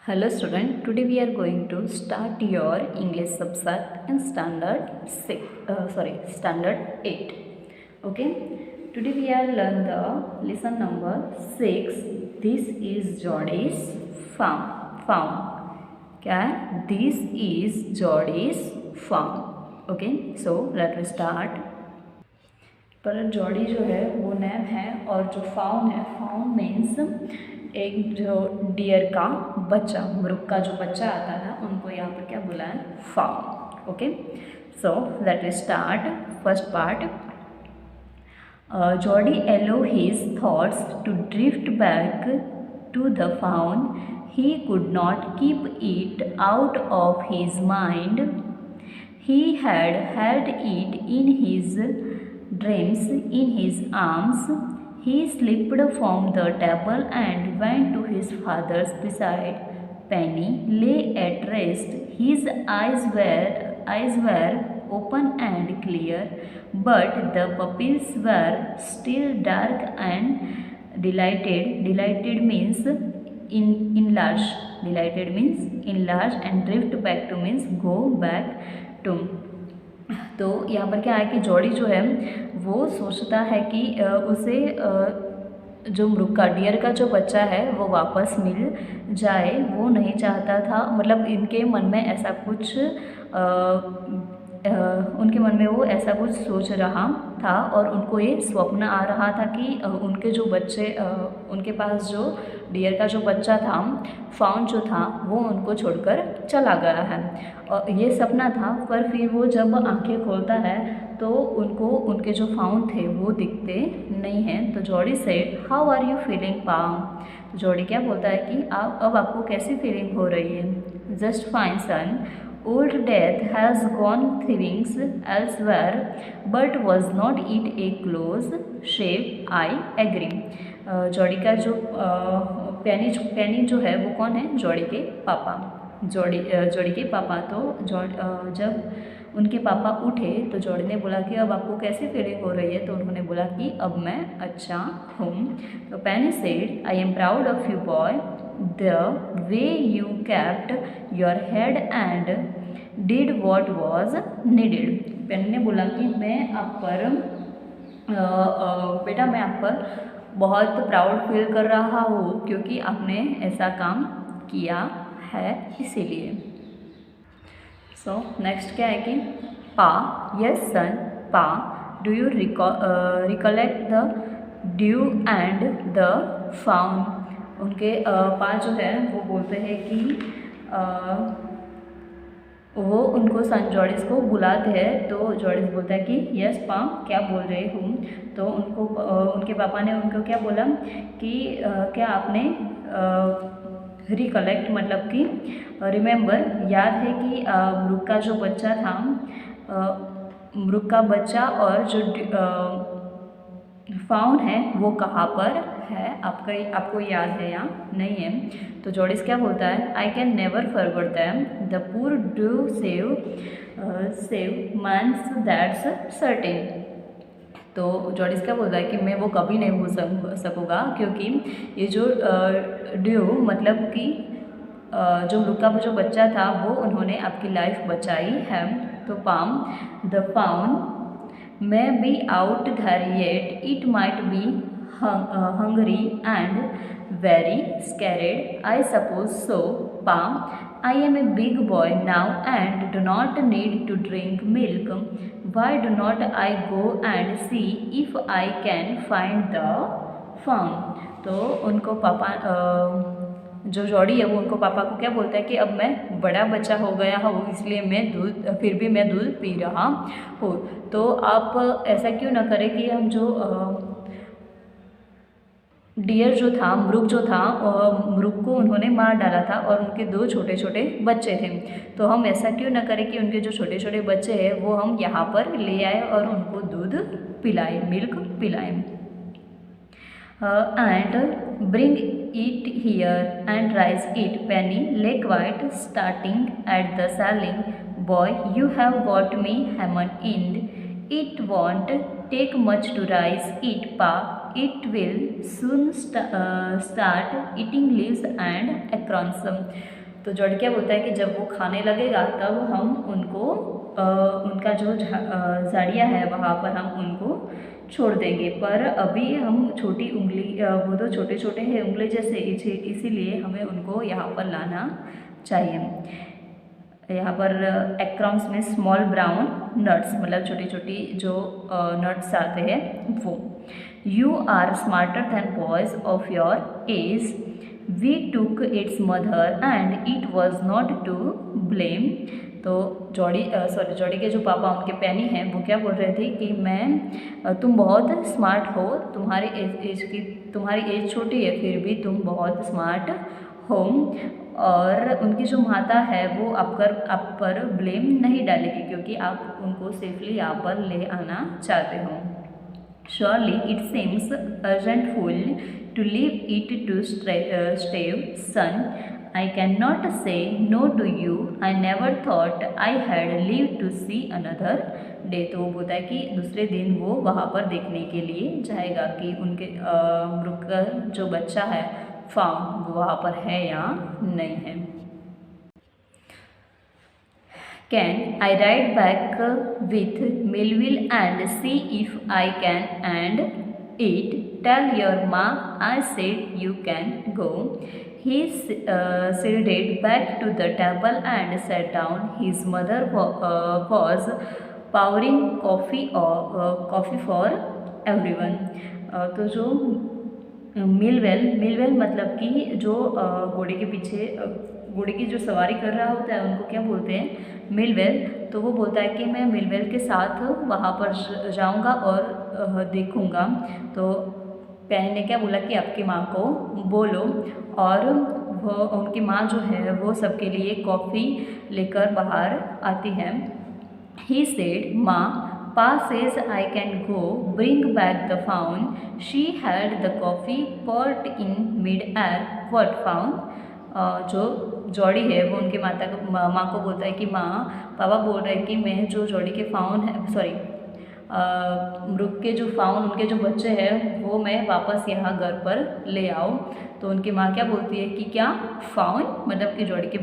Hello student, today we are going to start your English subject in standard 8. Okay, today we are learn the lesson number 6. This is Jody's farm. क्या है? This is Jody's farm. Okay, so let us start. पर Jordi जो है वो name है और जो faun है, फाउन मीन्स एक जो डियर का बच्चा, मृग का जो बच्चा आता है उनको यहाँ पर क्या बोला है? Fawn. Okay, so let us start first part. Jody allowed his thoughts to drift back to the fawn. He could not keep it out of his mind. He had held it in his dreams in his arms. He slipped from the table and went to his father's beside. Penny lay at rest. His eyes were open and clear, but the pupils were still dark and dilated. Dilated means enlarge. Dilated means enlarge and drift back to means go back to. तो यहाँ पर क्या है कि Jordi जो है वो सोचता है कि उसे जो मृग का डियर का जो बच्चा है वो वापस मिल जाए. वो नहीं चाहता था, मतलब इनके मन में ऐसा कुछ उनके मन में वो ऐसा कुछ सोच रहा था और उनको ये स्वप्न आ रहा था कि उनके जो बच्चे, उनके पास जो डियर का जो बच्चा था, फाउन जो था, वो उनको छोड़कर चला गया है. और ये सपना था, पर फिर वो जब आंखें खोलता है तो उनको उनके जो फाउन थे वो दिखते नहीं हैं. तो Jody said, how are you feeling पाम? तो जॉडी क्या बोलता है कि अब आपको कैसी फीलिंग हो रही है? Just fine son. Old Death has gone things elsewhere, but was not it a close shave? I agree. Jordi का जो पेनी जो है वो कौन है? जॉडी के पापा. जॉडी के पापा. तो जब उनके पापा उठे तो जॉडी ने बोला कि अब आपको कैसी फीलिंग हो रही है? तो उन्होंने बोला कि अब मैं अच्छा हूँ. तो Penny said, I am proud of you boy. The way you kept your head and did what was needed. पेनी ने बोला कि मैं आप पर बेटा मैं आप पर बहुत प्राउड फील कर रहा हूँ क्योंकि आपने ऐसा काम किया है, इसीलिए. सो नेक्स्ट क्या है कि पा, यस सन, पा, do you recollect the due and the faun? उनके पा जो है वो बोलते हैं कि वो उनको सन जॉडिस को बुलाते हैं. तो जॉडिस बोलता है कि यस पा, क्या बोल रहे हूँ? तो उनके पापा ने उनको क्या बोला कि क्या आपने रिकलेक्ट मतलब कि रिमेंबर, याद है कि मृग का जो बच्चा था, मृग का बच्चा और जो फाउन है वो कहाँ पर है? आपको याद है या नहीं है? तो जॉडिस क्या बोलता है? I can never forget them. The poor do save mans that's certain. तो जॉडिस क्या बोलता है कि मैं वो कभी नहीं भूल सकूँगा क्योंकि ये जो ड्यू मतलब कि जो मृग का जो बच्चा था वो उन्होंने आपकी लाइफ बचाई है. तो palm, the faun may be out there yet. It might be hungry and very scared. I suppose so. Palm, I am a big boy now and do not need to drink milk. Why do not I go and see if I can find the farm? तो उनको पापा जो Jordi है वो उनको पापा को क्या बोलता है कि अब मैं बड़ा बच्चा हो गया हूँ, इसलिए मैं दूध पी रहा हूँ. तो आप ऐसा क्यों ना करें कि हम जो डियर जो था, मृग जो था, मृग को उन्होंने मार डाला था और उनके 2 छोटे छोटे बच्चे थे. तो हम ऐसा क्यों ना करें कि उनके जो छोटे छोटे बच्चे हैं वो हम यहाँ पर ले आए और उनको दूध पिलाएं, milk पिलाएं. And bring it here and raise it. Penny lay quiet, starting at the ceiling. Boy, you have got me hammered in. It won't take much to raise it, Pa. It will soon start eating leaves and crowns. तो Jody क्या बोलता है कि जब वो खाने लगेगा तब हम उनको उनका जो झाड़ियाँ है वहाँ पर हम उनको छोड़ देंगे, पर अभी हम छोटी उंगली वो तो छोटे छोटे हैं उंगली जैसे, इसीलिए हमें उनको यहाँ पर लाना चाहिए। यहाँ पर एक्राउंस में स्मॉल ब्राउन नट्स, मतलब छोटी छोटी जो नट्स आते हैं वो। You are smarter than boys of your age, we took its mother and it was not to blame. तो जॉडी के जो पापा उनके पैनी हैं वो क्या बोल रहे थे कि तुम बहुत स्मार्ट हो, तुम्हारी एज छोटी है फिर भी तुम बहुत स्मार्ट हो, और उनकी जो माता है वो आप पर ब्लेम नहीं डालेगी क्योंकि आप उनको सेफली यहाँ पर ले आना चाहते हो। Surely it seems urgentful to leave it to stave, son. I cannot say no to you. I never thought I had lived to see another day. तो वो बोलता है कि दूसरे दिन वो वहाँ पर देखने के लिए जाएगा कि उनके मृग का जो बच्चा है फाउंड वो वहाँ पर है या नहीं है। Can I ride back with Melville and see if I can and eat? Tell your ma I said you can go. He sidled back to the table and sat down. His mother was pouring coffee for everyone. तो जो मिलवेल मतलब कि जो घोड़े के पीछे घोड़े की जो सवारी कर रहा होता है उनको क्या बोलते हैं, मिलवेल। तो वो बोलता है कि मैं मिलवेल के साथ वहाँ पर जाऊँगा और देखूँगा। तो पैनी ने क्या बोला कि आपकी माँ को बोलो, और वो उनकी माँ जो है वो सबके लिए कॉफ़ी लेकर बाहर आती है। He said, "Ma, Pa says I can go bring back the fawn." She held the coffee pot in mid-air. What fawn? जो जॉडी है वो उनकी माँ को बोलता है कि माँ, पापा बोल रहे हैं कि मैं जो जॉडी के फाउन है मृग के जो फाउन उनके जो बच्चे हैं वो मैं वापस यहाँ घर पर ले आऊँ। तो उनकी माँ क्या बोलती है कि क्या फाउन मतलब कि जॉडी के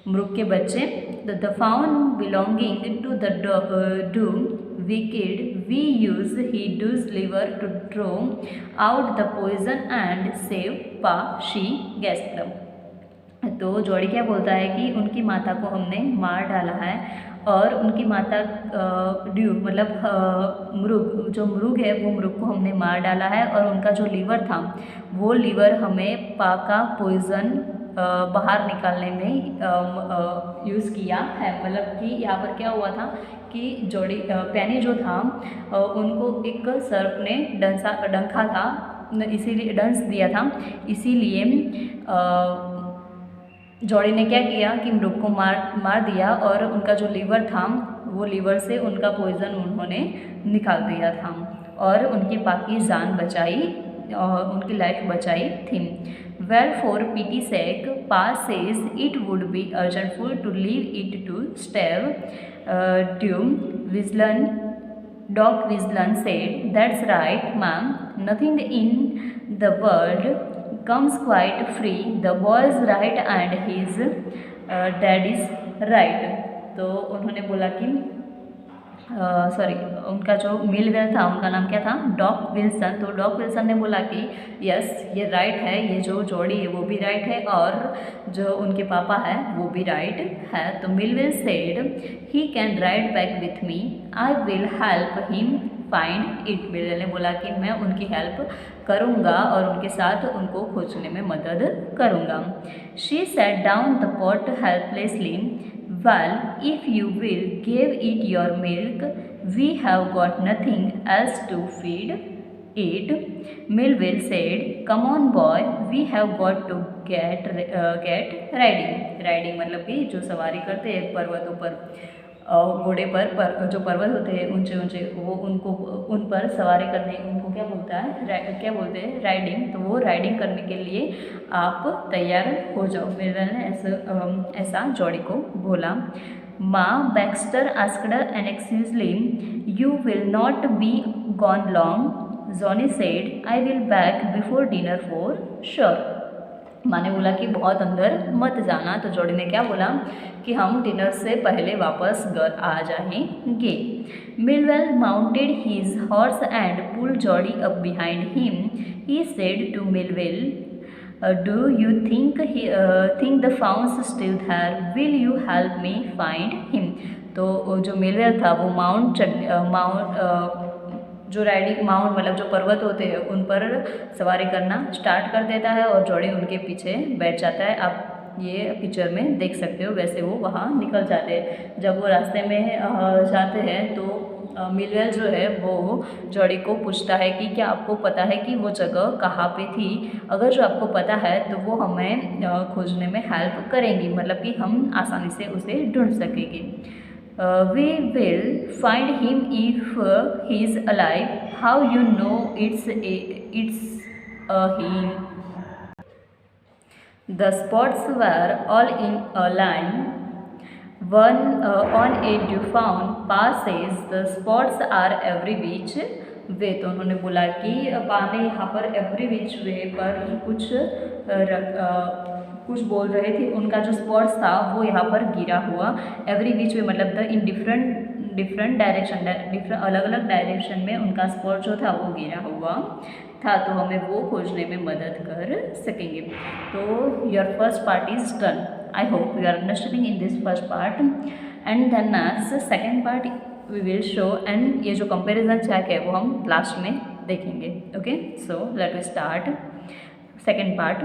मृग के बच्चे। The fawn belonging to the doom wicked, we use his liver to draw out the poison and save Pa, she gasped. तो जॉडी क्या बोलता है कि उनकी माता को हमने मार डाला है और उनकी माता ड्यू मतलब मृग है वो मृग को हमने मार डाला है, और उनका जो लीवर था वो लीवर हमें पा का पॉइज़न बाहर निकालने में यूज़ किया है। मतलब कि यहाँ पर क्या हुआ था कि जॉडी पैनी जो था उनको एक सर्प ने डंखा था, इसीलिए डंस दिया था, इसीलिए जॉडी ने क्या किया कि मृग को मार दिया और उनका जो लीवर था वो लीवर से उनका पॉइज़न उन्होंने निकाल दिया था और उनकी बाकी जान बचाई और उनकी लाइफ बचाई थी। Well for pity sake pa says it would be ungrateful to leave it to starve doc विजलन said that's right ma'am, nothing in the world comes quite free, the boy's right and his daddy's right। तो उन्होंने बोला कि उनका जो मिलवेल था उनका नाम क्या था, डॉग विल्सन। तो डॉग विल्सन ने बोला कि यस ये राइट है, ये जो जॉडी है वो भी राइट है और जो उनके पापा है वो भी राइट है। तो Millwheel said he can ride back with me, I will help him find it. Millwheel ने बोला कि मैं उनकी हेल्प करूँगा और उनके साथ उनको खोजने में मदद करूँगा। She said down the pot helplessly, well if you will give it your milk, we have got nothing else to feed it। Melville said, come on boy, we have got to get riding मतलब कि जो सवारी करते हैं पर्वतों पर, घोड़े पर जो पर्वत होते हैं ऊंचे ऊंचे, वो उन पर सवारी करने उनको क्या बोलते हैं राइडिंग। तो वो राइडिंग करने के लिए आप तैयार हो जाओ। मेरे ने ऐसा जॉडी को बोला। माँ Baxter asked anxiously, you will not be gone long, Johnny said, I will back before dinner for sure. माँ ने बोला कि बहुत अंदर मत जाना। तो जॉडी ने क्या बोला कि हम डिनर से पहले वापस घर आ जाएंगे। Millwheel mounted his horse and pull Jody up behind him. He said to Millwheel, do you think the fawn's still there, will you help me find him. तो जो मिलवेल था वो जो राइडिंग माउंट मतलब जो पर्वत होते हैं उन पर सवारी करना स्टार्ट कर देता है और जॉडी उनके पीछे बैठ जाता है। आप ये पिक्चर में देख सकते हो, वैसे वो वहाँ निकल जाते हैं। जब वो रास्ते में जाते हैं तो मिलवेल जो है वो जॉडी को पूछता है कि क्या आपको पता है कि वो जगह कहाँ पे थी। अगर जो आपको पता है तो वो हमें खोजने में हेल्प करेंगी, मतलब कि हम आसानी से उसे ढूंढ सकेंगे। We will find him if he is alive. How you know it's him? The spots were all in a line. One on a defound passes. The spots are every which way. तो उन्होंने बोला कि पाने यहाँ पर every which way पर कुछ बोल रहे थे। उनका जो स्पॉट्स था वो यहाँ पर गिरा हुआ, एवरी विच वे मतलब द इन डिफरेंट डायरेक्शन, अलग अलग डायरेक्शन में उनका स्पॉट जो था वो गिरा हुआ था। तो हमें वो खोजने में मदद कर सकेंगे। तो your first part is done. I hope you are understanding in this first part and then next second part we will show. And ये जो कंपेरिजन चेक है वो हम लास्ट में देखेंगे। Okay, so let us start second part.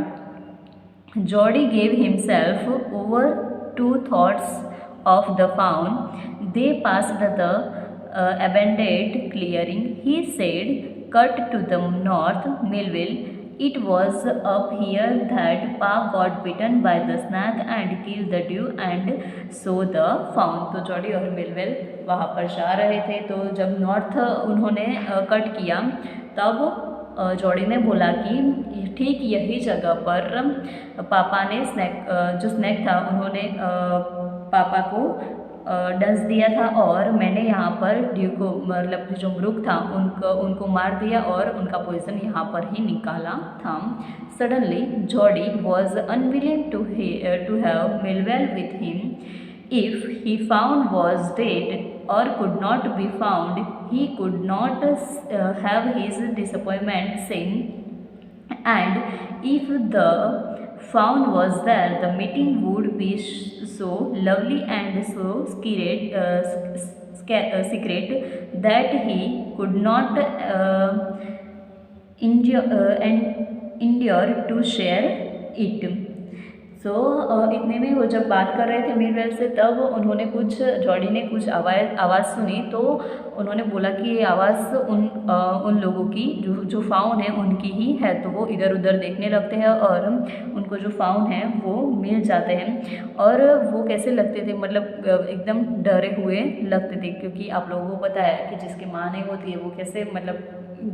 Jody gave himself over to thoughts of the faun. They passed the abandoned clearing. He said, cut to the north, Millville. It was up here that Pa got bitten by the snake and killed the dew and saw the faun. तो Jordi और मिलवेल वहाँ पर जा रहे थे। तो जब north उन्होंने कट किया तब जॉडी ने बोला कि ठीक यही जगह पर पापा ने जो स्नैक था उन्होंने पापा को डंस दिया था और मैंने यहाँ पर ड्यू को मतलब जो मृग था उनको मार दिया और उनका पोइजन यहाँ पर ही निकाला था। Suddenly Jody was unwilling to have Millwheel with him. If he found was dead or could not be found, he could not have his disappointment seen. And if the found was there, the meeting would be so lovely and so secret that he could not endure to share it. सो इतने में वो जब बात कर रहे थे मिलवेल से तब उन्होंने जॉडी ने कुछ आवाज़ सुनी। तो उन्होंने बोला कि ये आवाज़ उन लोगों की जो फाउन है उनकी ही है। तो वो इधर उधर देखने लगते हैं और उनको जो फाउन है वो मिल जाते हैं। और वो कैसे लगते थे, मतलब एकदम डरे हुए लगते थे, क्योंकि आप लोगों को पता है कि जिसकी माँ नहीं होती है वो कैसे मतलब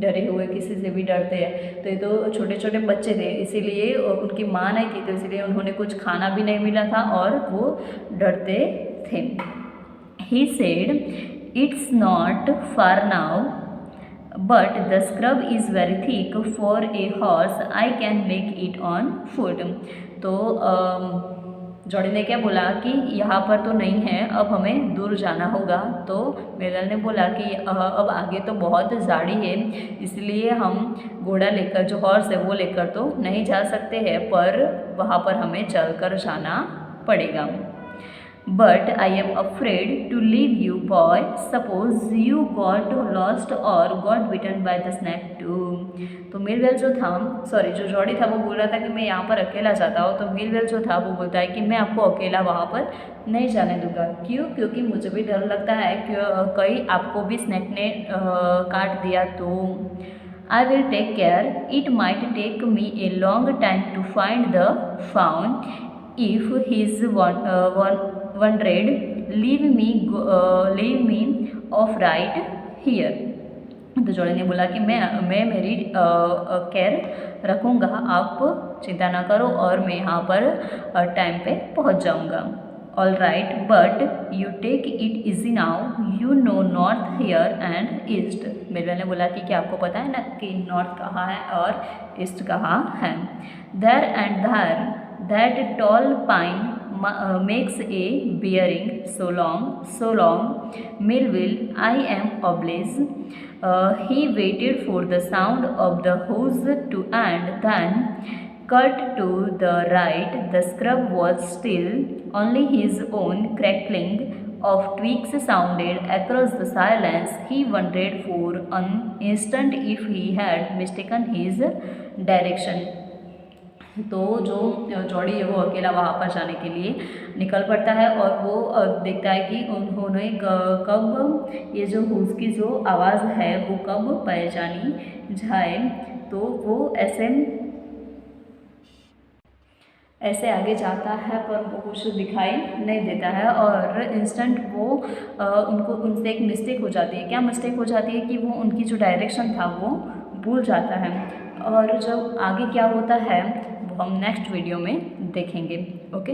डरे हुए किसी से भी डरते हैं। तो ये तो छोटे छोटे बच्चे थे, इसीलिए उनकी माँ नहीं थी, तो इसीलिए उन्होंने कुछ खाना भी नहीं मिला था और वो डरते थे। He said, it's not far now but the scrub is very thick for a horse, I can make it on foot. तो जॉडी ने क्या बोला कि यहाँ पर तो नहीं है, अब हमें दूर जाना होगा। तो मिलवेल ने बोला कि अब आगे तो बहुत झाड़ी है, इसलिए हम घोड़ा लेकर जो हॉर्स है वो लेकर तो नहीं जा सकते हैं, पर वहाँ पर हमें चलकर जाना पड़ेगा। But I am afraid to leave you, boy. Suppose you got lost or got bitten by the snake too. तो मिलवेल जो जॉडी था वो बोल रहा था कि मैं यहाँ पर अकेला जाता हूँ। तो मिलवेल जो था वो बोलता है कि मैं आपको अकेला वहाँ पर नहीं जाने दूंगा। क्यों? क्योंकि मुझे भी डर लगता है कि कहीं आपको भी स्नैक ने काट दिया तो। I will take care. It might take me a long time to find the faun. If he's wondered, leave me off right here. तो जॉडी ने बोला कि मैं मेरी केयर रखूँगा, आप चिंता ना करो और मैं यहाँ पर टाइम पे पहुँच जाऊँगा। All right but you take it easy now, you know north here and east. Millwheel ने बोला कि क्या आपको पता है ना कि नॉर्थ कहाँ है और ईस्ट कहाँ है। There and there that tall pine makes a bearing so long, Melville, I am obliged. He waited for the sound of the hose to end, then cut to the right. The scrub was still, only his own crackling of twigs sounded across the silence. He wondered for an instant if he had mistaken his direction. तो जो Jordi है वो अकेला वहाँ पर जाने के लिए निकल पड़ता है और वो देखता है कि उन्होंने कब ये जो हुज की जो आवाज़ है वो कब पहचानी जाए। तो वो ऐसे आगे जाता है पर वो कुछ दिखाई नहीं देता है और इंस्टेंट वो उनसे एक मिस्टेक हो जाती है। क्या मिस्टेक हो जाती है कि वो उनकी जो डायरेक्शन था वो भूल जाता है और जब आगे क्या होता है वो हम नेक्स्ट वीडियो में देखेंगे। ओके।